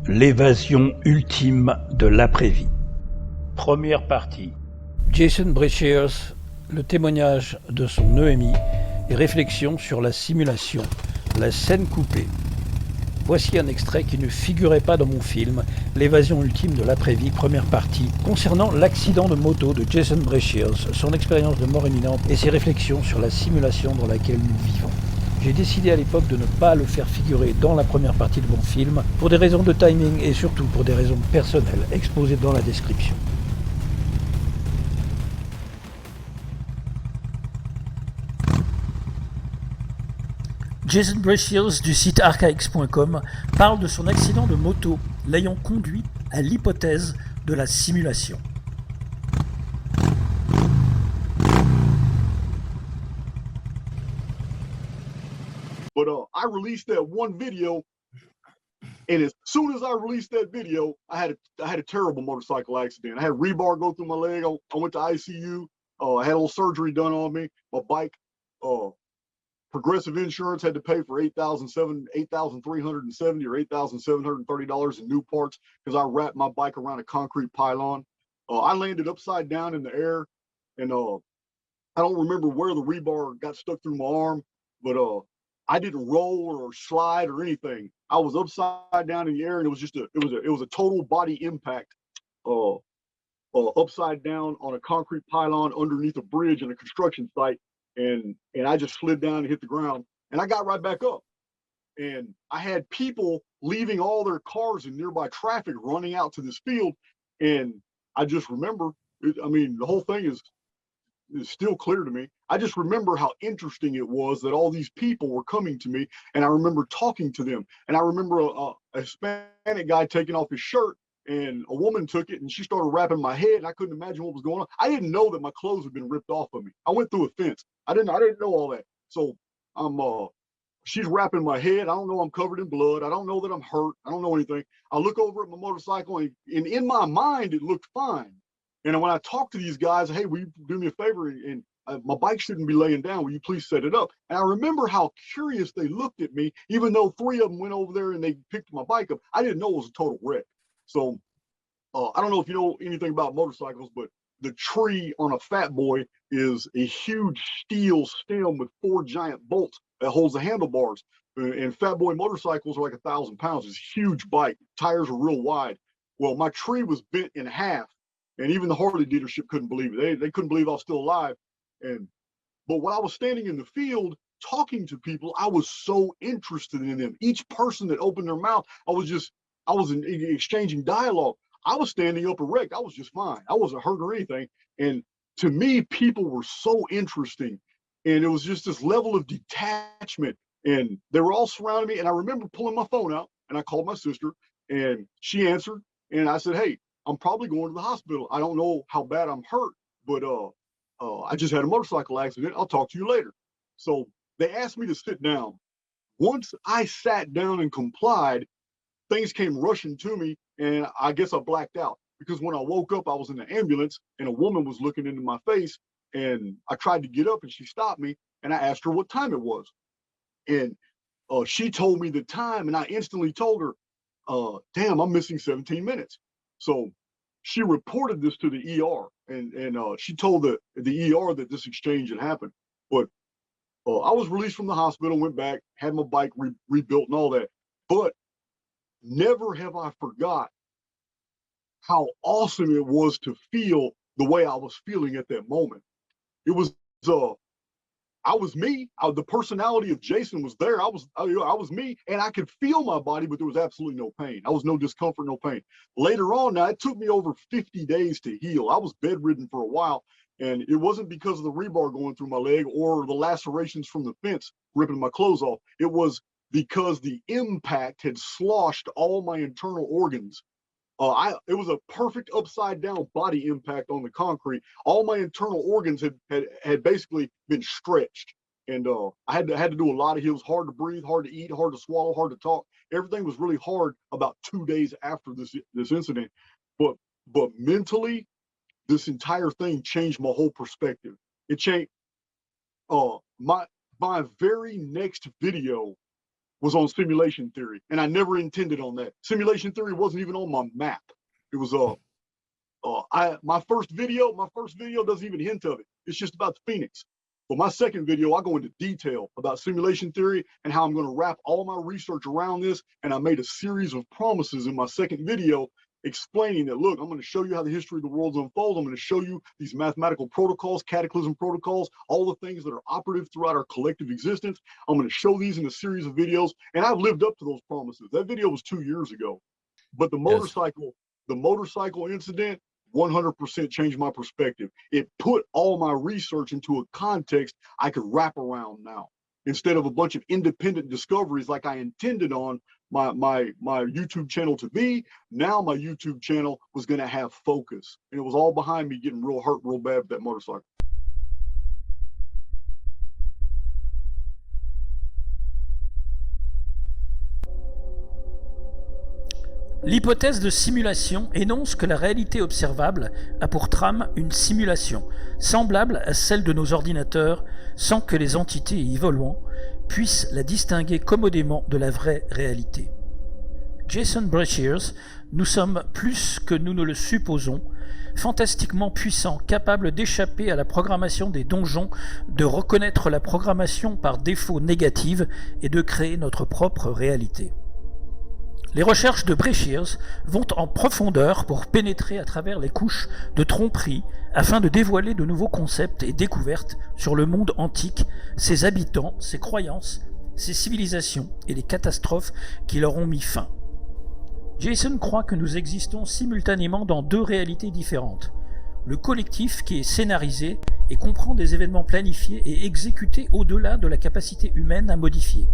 L'évasion ultime de l'après-vie. Première partie. Jason Breshears, le témoignage de son EMI et réflexion sur la simulation, la scène coupée. Voici un extrait qui ne figurait pas dans mon film, L'évasion ultime de l'après-vie, première partie, concernant l'accident de moto de Jason Breshears, son expérience de mort imminente et ses réflexions sur la simulation dans laquelle nous vivons. J'ai décidé à l'époque de ne pas le faire figurer dans la première partie de mon film, pour des raisons de timing et surtout pour des raisons personnelles exposées dans la description. Jason Breshears du site Archaix.com parle de son accident de moto, l'ayant conduit à l'hypothèse de la simulation. But I released that one video, and as soon as I released that video, I had a terrible motorcycle accident. I had rebar go through my leg. I went to ICU. I had a little surgery done on me. My bike, Progressive Insurance had to pay for $8,370 or $8,730 in new parts because I wrapped my bike around a concrete pylon. I landed upside down in the air, and I don't remember where the rebar got stuck through my arm, but I didn't roll or slide or anything. I was upside down in the air, and it was a total body impact, upside down on a concrete pylon underneath a bridge in a construction site, and I just slid down and hit the ground, and I got right back up. And I had people leaving all their cars in nearby traffic running out to this field, and I just remember, the whole thing is still clear to me. I just remember how interesting it was that all these people were coming to me, and I remember talking to them. And I remember a Hispanic guy taking off his shirt, and a woman took it, and she started wrapping my head, and I couldn't imagine what was going on. I didn't know that my clothes had been ripped off of me. I went through a fence. I didn't know all that. So she's wrapping my head. I don't know I'm covered in blood. I don't know that I'm hurt. I don't know anything. I look over at my motorcycle, and in my mind, it looked fine. And when I talk to these guys, hey, will you do me a favor? And my bike shouldn't be laying down. Will you please set it up? And I remember how curious they looked at me, even though three of them went over there and they picked my bike up. I didn't know it was a total wreck. So I don't know if you know anything about motorcycles, but the tree on a Fat Boy is a huge steel stem with 4 giant bolts that holds the handlebars. And Fat Boy motorcycles are like 1,000 pounds. It's a huge bike. Tires are real wide. Well, my tree was bent in half. And even the Harley dealership couldn't believe it. They couldn't believe I was still alive. But when I was standing in the field talking to people, I was so interested in them. Each person that opened their mouth, I was exchanging dialogue. I was standing up erect. I was just fine. I wasn't hurt or anything. And to me, people were so interesting. And it was just this level of detachment. And they were all surrounding me. And I remember pulling my phone out, and I called my sister, and she answered. And I said, hey, I'm probably going to the hospital. I don't know how bad I'm hurt, but I just had a motorcycle accident. I'll talk to you later. So they asked me to sit down. Once I sat down and complied, things came rushing to me, and I guess I blacked out, because when I woke up, I was in the ambulance, and a woman was looking into my face, and I tried to get up, and she stopped me, and I asked her what time it was. And she told me the time, and I instantly told her, damn, I'm missing 17 minutes. So she reported this to the ER, and she told the ER that this exchange had happened. But I was released from the hospital, went back, had my bike rebuilt and all that. But never have I forgot how awesome it was to feel the way I was feeling at that moment. It was I was me. The personality of Jason was there. I was me, and I could feel my body, but there was absolutely no pain. I was no discomfort, no pain. Later on, now it took me over 50 days to heal. I was bedridden for a while, and it wasn't because of the rebar going through my leg or the lacerations from the fence ripping my clothes off. It was because the impact had sloshed all my internal organs. It was a perfect upside down body impact on the concrete. All my internal organs had basically been stretched, and I had to do a lot of. It was hard to breathe, hard to eat, hard to swallow, hard to talk. Everything was really hard about 2 days after this incident, but mentally, this entire thing changed my whole perspective. It changed my very next video was on simulation theory, and I never intended on that. Simulation theory wasn't even on my map. It was my first video doesn't even hint of it. It's just about the Phoenix. But my second video, I go into detail about simulation theory and how I'm going to wrap all my research around this. And I made a series of promises in my second video explaining that, look, I'm going to show you how the history of the world unfolds. I'm going to show you these mathematical protocols, cataclysm protocols, all the things that are operative throughout our collective existence. I'm going to show these in a series of videos. And I've lived up to those promises. That video was 2 years ago. But the motorcycle incident 100% changed my perspective. It put all my research into a context I could wrap around now. Instead of a bunch of independent discoveries like I intended on my YouTube channel to be, now my YouTube channel was going to have focus. And it was all behind me getting real hurt real bad with that motorcycle. L'hypothèse de simulation énonce que la réalité observable a pour trame une simulation, semblable à celle de nos ordinateurs, sans que les entités y évoluant puissent la distinguer commodément de la vraie réalité. Jason Breshears, nous sommes plus que nous ne le supposons, fantastiquement puissants, capables d'échapper à la programmation des donjons, de reconnaître la programmation par défaut négative et de créer notre propre réalité. Les recherches de Breshears vont en profondeur pour pénétrer à travers les couches de tromperie afin de dévoiler de nouveaux concepts et découvertes sur le monde antique, ses habitants, ses croyances, ses civilisations et les catastrophes qui leur ont mis fin. Jason croit que nous existons simultanément dans deux réalités différentes. Le collectif qui est scénarisé et comprend des événements planifiés et exécutés au-delà de la capacité humaine à modifier.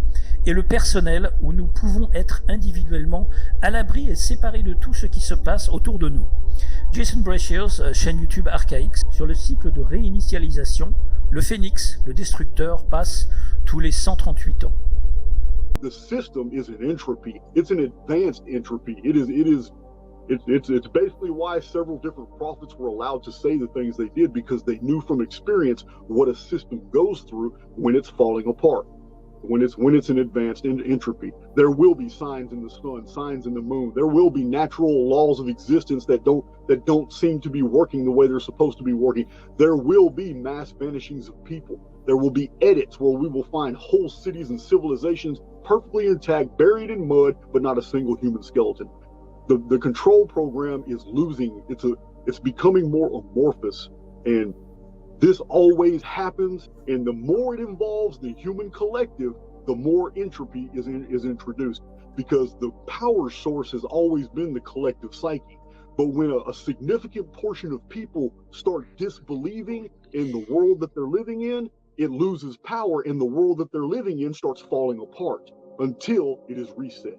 Et le personnel où nous pouvons être individuellement à l'abri et séparés de tout ce qui se passe autour de nous. Jason Breshears, chaîne YouTube Archaix, sur le cycle de réinitialisation, le phénix, le destructeur, passe tous les 138 ans. The system is an entropy. It's an advanced entropy. It's basically why several different prophets were allowed to say the things they did, because they knew from experience what a system goes through when it's falling apart. When it's an advanced entropy, there will be signs in the sun, signs in the moon. There will be natural laws of existence that don't seem to be working the way they're supposed to be working. There will be mass vanishings of people. There will be edits where we will find whole cities and civilizations perfectly intact, buried in mud, but not a single human skeleton. The control program is losing. It's becoming more amorphous, and this always happens, and the more it involves the human collective, the more entropy is introduced, because the power source has always been the collective psyche. But when a significant portion of people start disbelieving in the world that they're living in, it loses power, and the world that they're living in starts falling apart until it is reset.